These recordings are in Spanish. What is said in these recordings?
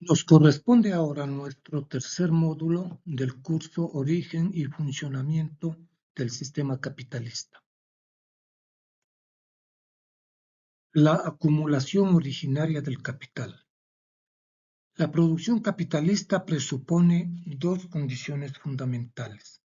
Nos corresponde ahora nuestro tercer módulo del curso Origen y funcionamiento del sistema capitalista. La acumulación originaria del capital. La producción capitalista presupone dos condiciones fundamentales: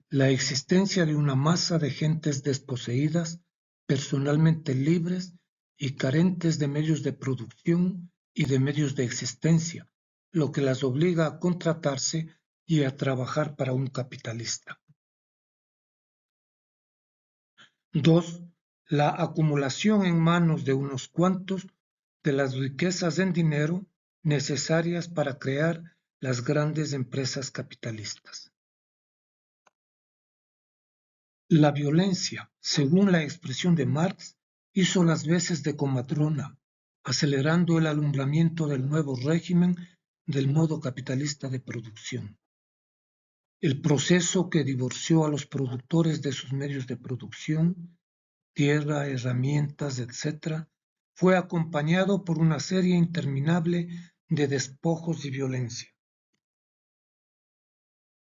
la existencia de una masa de gentes desposeídas, personalmente libres y carentes de medios de producción y de medios de existencia, lo que las obliga a contratarse y a trabajar para un capitalista. 2. La acumulación en manos de unos cuantos de las riquezas en dinero necesarias para crear las grandes empresas capitalistas. La violencia, según la expresión de Marx, hizo las veces de comadrona, acelerando el alumbramiento del nuevo régimen del modo capitalista de producción. El proceso que divorció a los productores de sus medios de producción, tierra, herramientas, etc., fue acompañado por una serie interminable de despojos y violencia.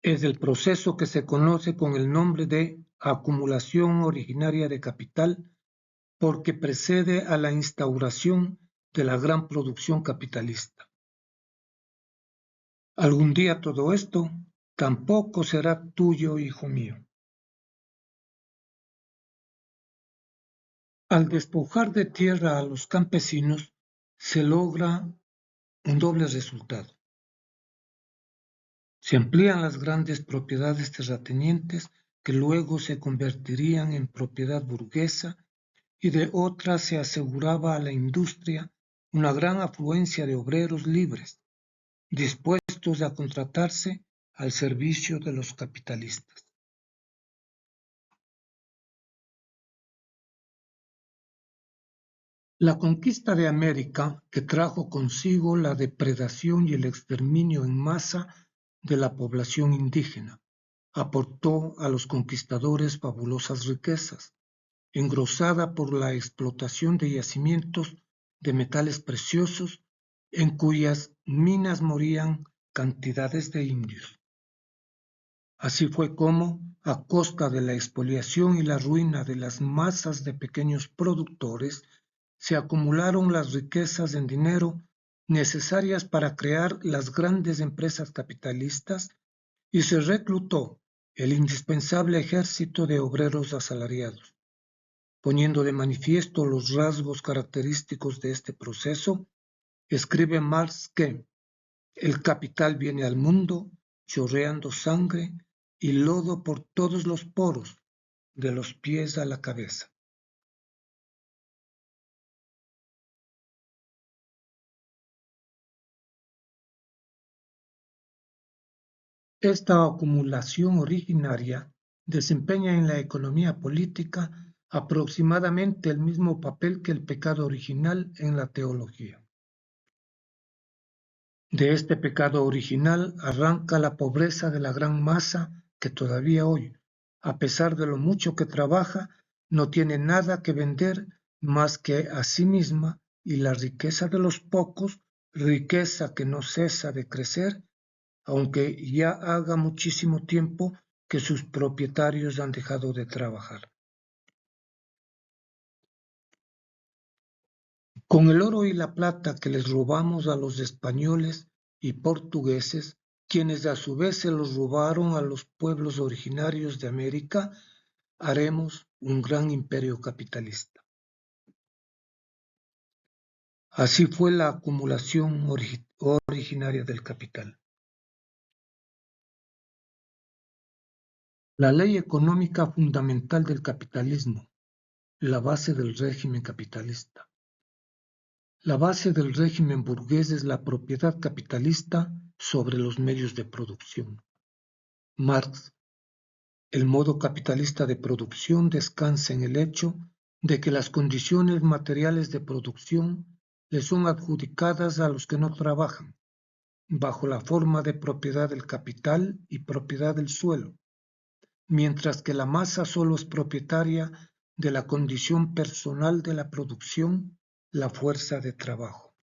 Es el proceso que se conoce con el nombre de acumulación originaria de capital, porque precede a la instauración de la gran producción capitalista. Algún día todo esto tampoco será tuyo, hijo mío. Al despojar de tierra a los campesinos, se logra un doble resultado. Se amplían las grandes propiedades terratenientes que luego se convertirían en propiedad burguesa, y de otras se aseguraba a la industria una gran afluencia de obreros libres, dispuestos a contratarse al servicio de los capitalistas. La conquista de América, que trajo consigo la depredación y el exterminio en masa de la población indígena, aportó a los conquistadores fabulosas riquezas, engrosada por la explotación de yacimientos de metales preciosos en cuyas minas morían cantidades de indios. Así fue como, a costa de la expoliación y la ruina de las masas de pequeños productores, se acumularon las riquezas en dinero necesarias para crear las grandes empresas capitalistas y se reclutó el indispensable ejército de obreros asalariados. Poniendo de manifiesto los rasgos característicos de este proceso, escribe Marx que el capital viene al mundo chorreando sangre y lodo por todos los poros, de los pies a la cabeza. Esta acumulación originaria desempeña en la economía política aproximadamente el mismo papel que el pecado original en la teología. De este pecado original arranca la pobreza de la gran masa que todavía hoy, a pesar de lo mucho que trabaja, no tiene nada que vender más que a sí misma, y la riqueza de los pocos, riqueza que no cesa de crecer, aunque ya haga muchísimo tiempo que sus propietarios han dejado de trabajar. Con el oro y la plata que les robamos a los españoles y portugueses, quienes a su vez se los robaron a los pueblos originarios de América, haremos un gran imperio capitalista. Así fue la acumulación originaria del capital. La ley económica fundamental del capitalismo, la base del régimen capitalista. La base del régimen burgués es la propiedad capitalista sobre los medios de producción. Marx. El modo capitalista de producción descansa en el hecho de que las condiciones materiales de producción le son adjudicadas a los que no trabajan, bajo la forma de propiedad del capital y propiedad del suelo, mientras que la masa solo es propietaria de la condición personal de la producción, la fuerza de trabajo.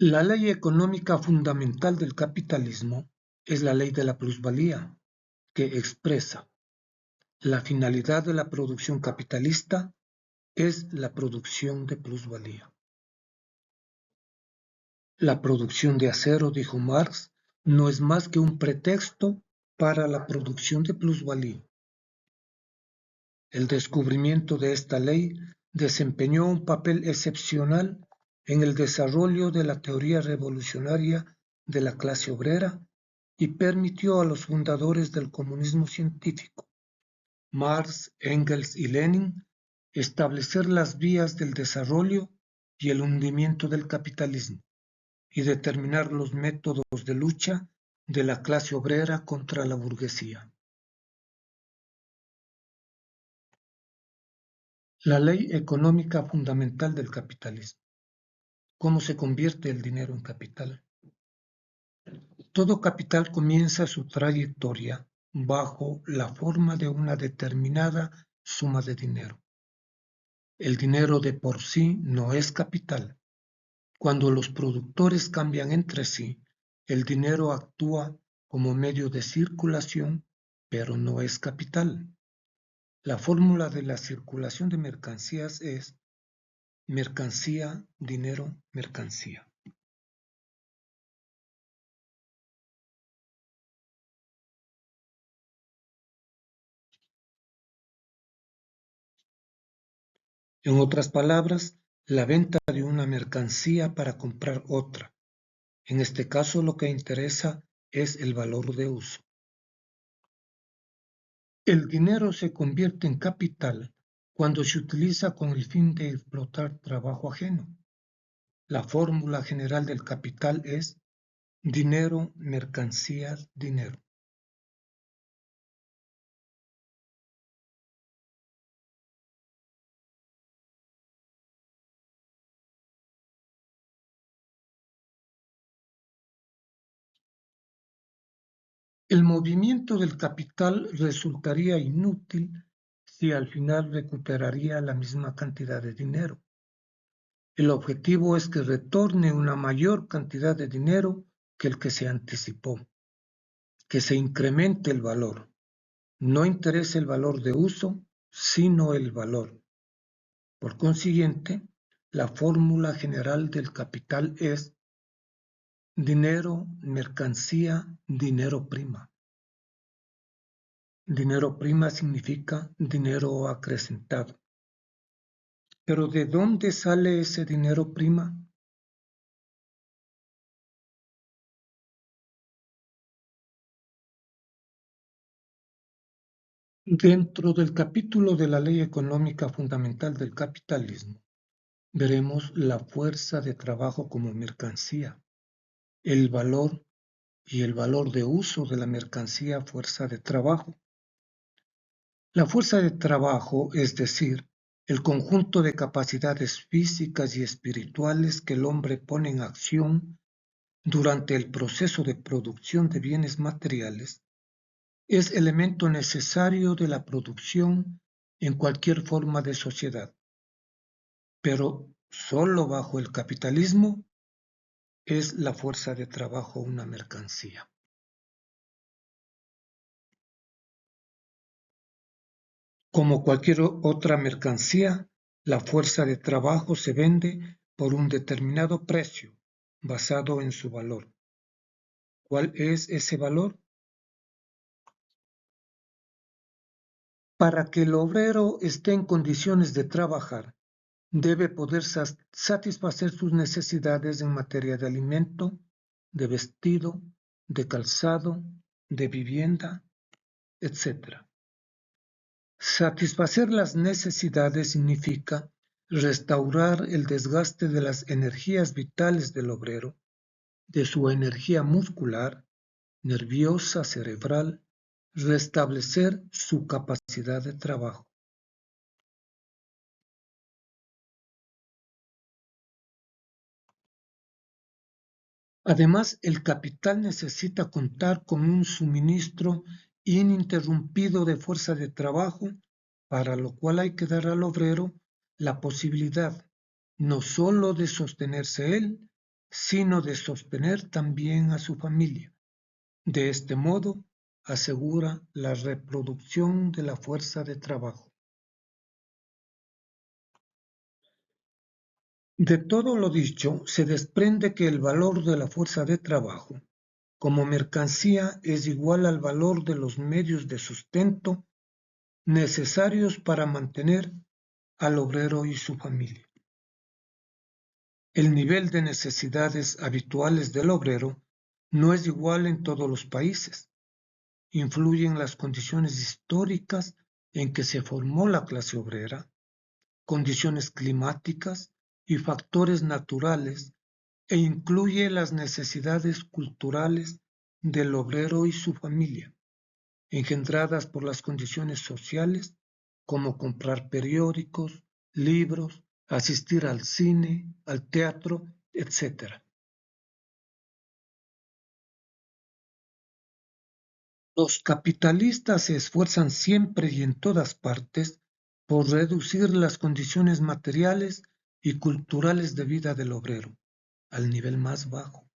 La ley económica fundamental del capitalismo es la ley de la plusvalía, que expresa: la finalidad de la producción capitalista es la producción de plusvalía. La producción de acero, dijo Marx, no es más que un pretexto para la producción de plusvalía. El descubrimiento de esta ley desempeñó un papel excepcional en el desarrollo de la teoría revolucionaria de la clase obrera y permitió a los fundadores del comunismo científico, Marx, Engels y Lenin, establecer las vías del desarrollo y el hundimiento del capitalismo y determinar los métodos de lucha de la clase obrera contra la burguesía. La ley económica fundamental del capitalismo. ¿Cómo se convierte el dinero en capital? Todo capital comienza su trayectoria bajo la forma de una determinada suma de dinero. El dinero de por sí no es capital. Cuando los productores cambian entre sí, el dinero actúa como medio de circulación, pero no es capital. La fórmula de la circulación de mercancías es mercancía, dinero, mercancía. En otras palabras, la venta de una mercancía para comprar otra. En este caso, lo que interesa es el valor de uso. El dinero se convierte en capital cuando se utiliza con el fin de explotar trabajo ajeno. La fórmula general del capital es dinero, mercancías, dinero. El movimiento del capital resultaría inútil si al final recuperaría la misma cantidad de dinero. El objetivo es que retorne una mayor cantidad de dinero que el que se anticipó, que se incremente el valor. No interesa el valor de uso, sino el valor. Por consiguiente, la fórmula general del capital es dinero, mercancía, dinero prima. Dinero prima significa dinero acrecentado. Pero ¿de dónde sale ese dinero prima? Dentro del capítulo de la Ley Económica Fundamental del Capitalismo, veremos la fuerza de trabajo como mercancía, el valor y el valor de uso de la mercancía fuerza de trabajo. La fuerza de trabajo, es decir, el conjunto de capacidades físicas y espirituales que el hombre pone en acción durante el proceso de producción de bienes materiales, es elemento necesario de la producción en cualquier forma de sociedad, pero solo bajo el capitalismo es la fuerza de trabajo una mercancía. Como cualquier otra mercancía, la fuerza de trabajo se vende por un determinado precio, basado en su valor. ¿Cuál es ese valor? Para que el obrero esté en condiciones de trabajar, debe poder satisfacer sus necesidades en materia de alimento, de vestido, de calzado, de vivienda, etc. Satisfacer las necesidades significa restaurar el desgaste de las energías vitales del obrero, de su energía muscular, nerviosa, cerebral, restablecer su capacidad de trabajo. Además, el capital necesita contar con un suministro ininterrumpido de fuerza de trabajo, para lo cual hay que dar al obrero la posibilidad no sólo de sostenerse él, sino de sostener también a su familia. De este modo, asegura la reproducción de la fuerza de trabajo. De todo lo dicho, se desprende que el valor de la fuerza de trabajo como mercancía es igual al valor de los medios de sustento necesarios para mantener al obrero y su familia. El nivel de necesidades habituales del obrero no es igual en todos los países. Influyen las condiciones históricas en que se formó la clase obrera, condiciones climáticas y factores naturales, e incluye las necesidades culturales del obrero y su familia, engendradas por las condiciones sociales, como comprar periódicos, libros, asistir al cine, al teatro, etc. Los capitalistas se esfuerzan siempre y en todas partes por reducir las condiciones materiales y culturales de vida del obrero al nivel más bajo.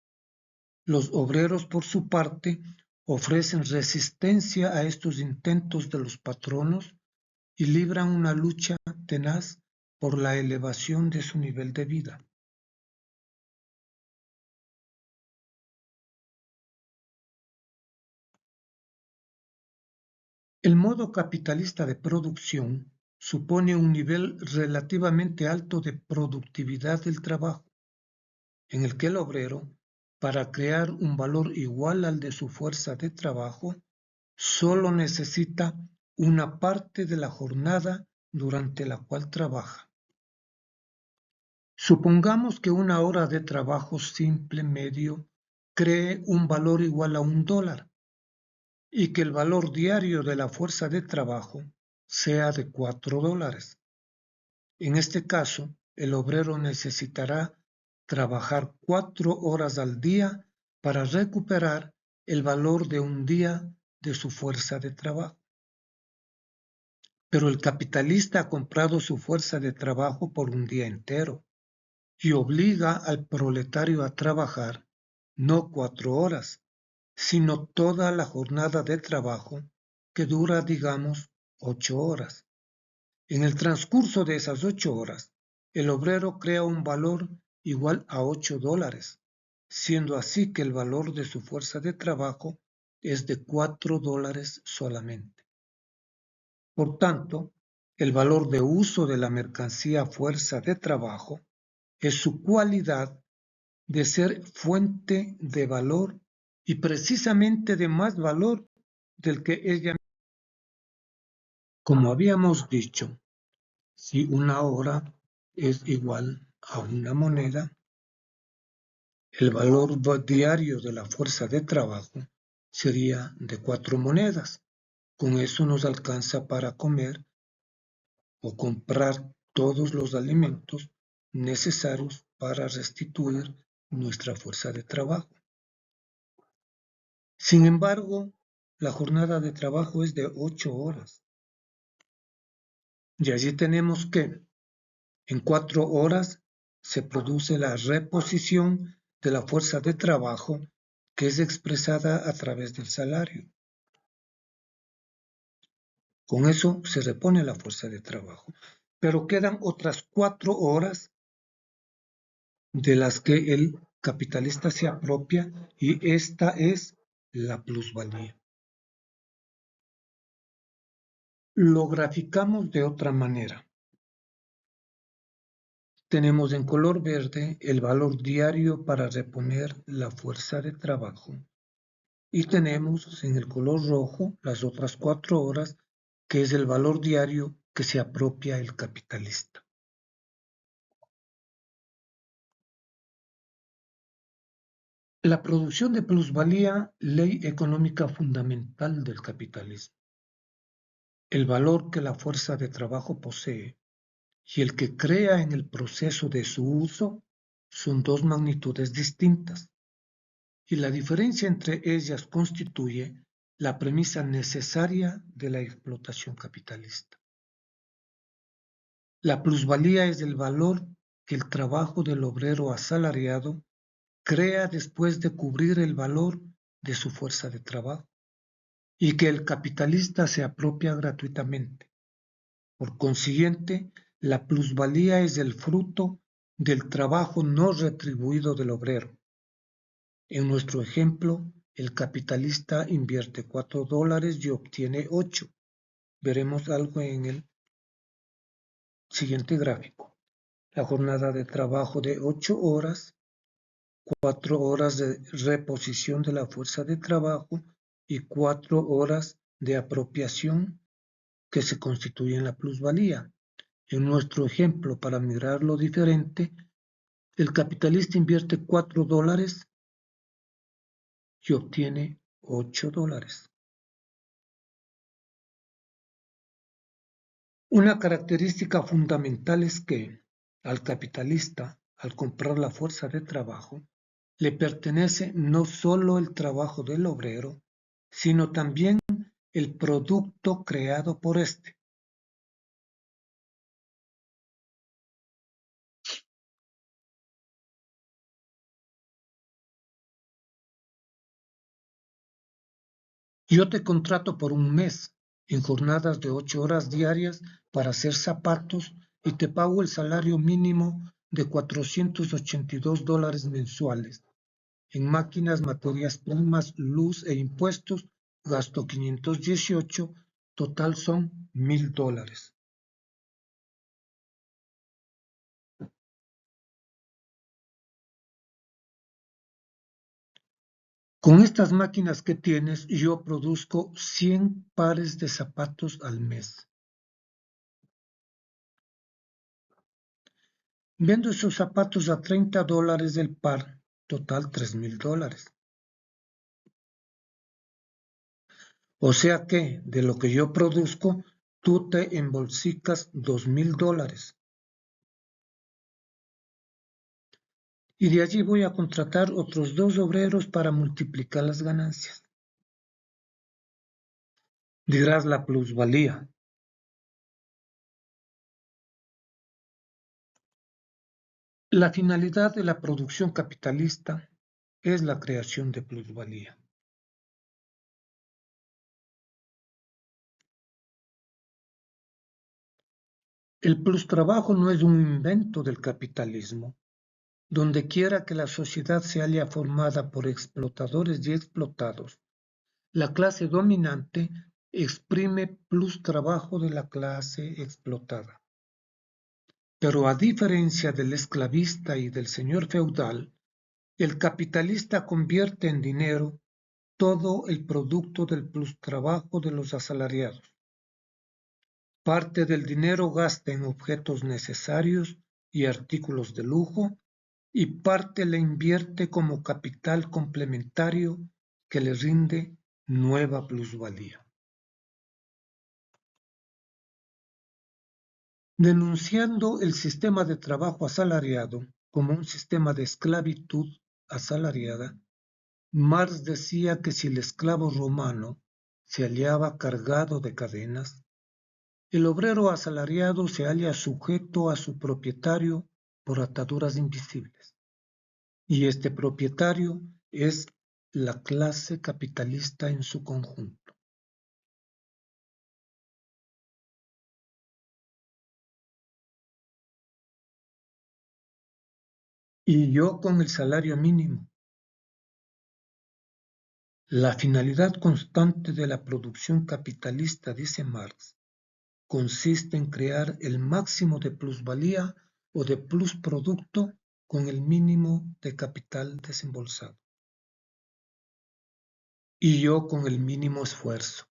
Los obreros, por su parte, ofrecen resistencia a estos intentos de los patronos y libran una lucha tenaz por la elevación de su nivel de vida. El modo capitalista de producción supone un nivel relativamente alto de productividad del trabajo, en el que el obrero, para crear un valor igual al de su fuerza de trabajo, solo necesita una parte de la jornada durante la cual trabaja. Supongamos que una hora de trabajo simple medio cree un valor igual a $1 y que el valor diario de la fuerza de trabajo sea de $4. En este caso, el obrero necesitará trabajar 4 horas al día para recuperar el valor de un día de su fuerza de trabajo. Pero el capitalista ha comprado su fuerza de trabajo por un día entero y obliga al proletario a trabajar no 4 horas, sino toda la jornada de trabajo que dura, digamos, 8 horas. En el transcurso de esas 8 horas, el obrero crea un valor igual a $8, siendo así que el valor de su fuerza de trabajo es de $4 solamente. Por tanto, el valor de uso de la mercancía fuerza de trabajo es su cualidad de ser fuente de valor y precisamente de más valor del que ella. Como habíamos dicho, si una hora es igual a una moneda, el valor diario de la fuerza de trabajo sería de 4 monedas. Con eso nos alcanza para comer o comprar todos los alimentos necesarios para restituir nuestra fuerza de trabajo. Sin embargo, la jornada de trabajo es de 8 horas. Y allí tenemos que en 4 horas se produce la reposición de la fuerza de trabajo que es expresada a través del salario. Con eso se repone la fuerza de trabajo. Pero quedan otras 4 horas de las que el capitalista se apropia y esta es la plusvalía. Lo graficamos de otra manera. Tenemos en color verde el valor diario para reponer la fuerza de trabajo y tenemos en el color rojo las otras 4 horas, que es el valor diario que se apropia el capitalista. La producción de plusvalía, ley económica fundamental del capitalismo. El valor que la fuerza de trabajo posee y el que crea en el proceso de su uso son dos magnitudes distintas, y la diferencia entre ellas constituye la premisa necesaria de la explotación capitalista. La plusvalía es el valor que el trabajo del obrero asalariado crea después de cubrir el valor de su fuerza de trabajo y que el capitalista se apropia gratuitamente. Por consiguiente, la plusvalía es el fruto del trabajo no retribuido del obrero. En nuestro ejemplo, el capitalista invierte $4 y obtiene 8. Veremos algo en el siguiente gráfico. La jornada de trabajo de 8 horas, 4 horas de reposición de la fuerza de trabajo y 4 horas de apropiación que se constituyen la plusvalía. En nuestro ejemplo, para mirarlo diferente, el capitalista invierte $4 y obtiene $8. Una característica fundamental es que al capitalista, al comprar la fuerza de trabajo, le pertenece no solo el trabajo del obrero, sino también el producto creado por éste. Yo te contrato por un mes, en jornadas de 8 horas diarias para hacer zapatos y te pago el salario mínimo de $482 mensuales. En máquinas, materias primas, luz e impuestos, gasto 518, total son $1,000. Con estas máquinas que tienes, yo produzco 100 pares de zapatos al mes. Vendo esos zapatos a $30 el par, total $3,000. O sea que, de lo que yo produzco, tú te embolsicas $2,000. Y de allí voy a contratar otros 2 obreros para multiplicar las ganancias. Dirás la plusvalía. La finalidad de la producción capitalista es la creación de plusvalía. El plustrabajo no es un invento del capitalismo. Donde quiera que la sociedad se halla formada por explotadores y explotados, la clase dominante exprime plustrabajo de la clase explotada. Pero a diferencia del esclavista y del señor feudal, el capitalista convierte en dinero todo el producto del plustrabajo de los asalariados. Parte del dinero gasta en objetos necesarios y artículos de lujo, y parte la invierte como capital complementario que le rinde nueva plusvalía. Denunciando el sistema de trabajo asalariado como un sistema de esclavitud asalariada, Marx decía que si el esclavo romano se hallaba cargado de cadenas, el obrero asalariado se halla sujeto a su propietario por ataduras invisibles, y este propietario es la clase capitalista en su conjunto. Y yo con el salario mínimo. La finalidad constante de la producción capitalista, dice Marx, consiste en crear el máximo de plusvalía o de plusproducto con el mínimo de capital desembolsado. Y yo con el mínimo esfuerzo.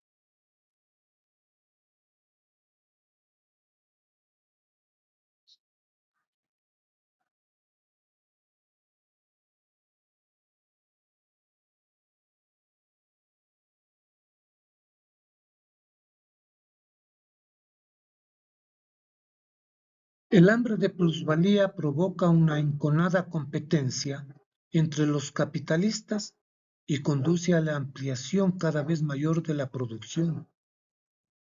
El hambre de plusvalía provoca una enconada competencia entre los capitalistas y conduce a la ampliación cada vez mayor de la producción,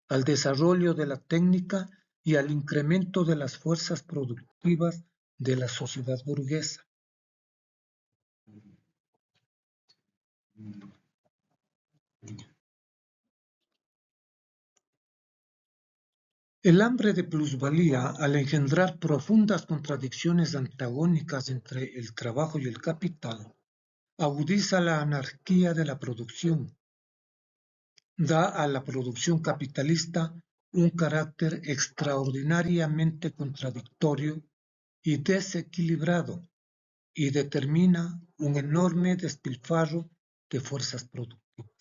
al desarrollo de la técnica y al incremento de las fuerzas productivas de la sociedad burguesa. El hambre de plusvalía, al engendrar profundas contradicciones antagónicas entre el trabajo y el capital, agudiza la anarquía de la producción, da a la producción capitalista un carácter extraordinariamente contradictorio y desequilibrado, y determina un enorme despilfarro de fuerzas productivas.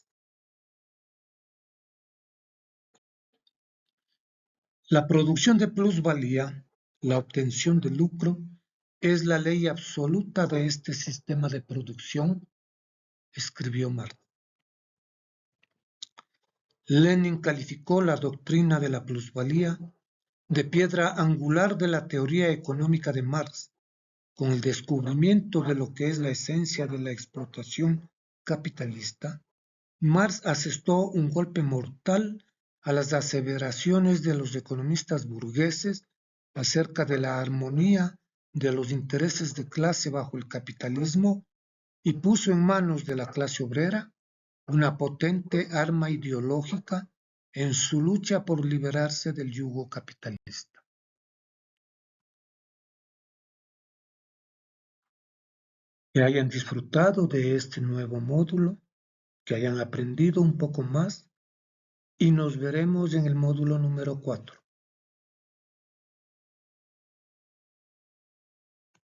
La producción de plusvalía, la obtención de lucro, es la ley absoluta de este sistema de producción, escribió Marx. Lenin calificó la doctrina de la plusvalía de piedra angular de la teoría económica de Marx. Con el descubrimiento de lo que es la esencia de la explotación capitalista, Marx asestó un golpe mortal a las aseveraciones de los economistas burgueses acerca de la armonía de los intereses de clase bajo el capitalismo y puso en manos de la clase obrera una potente arma ideológica en su lucha por liberarse del yugo capitalista. Que hayan disfrutado de este nuevo módulo, que hayan aprendido un poco más y nos veremos en el módulo número 4.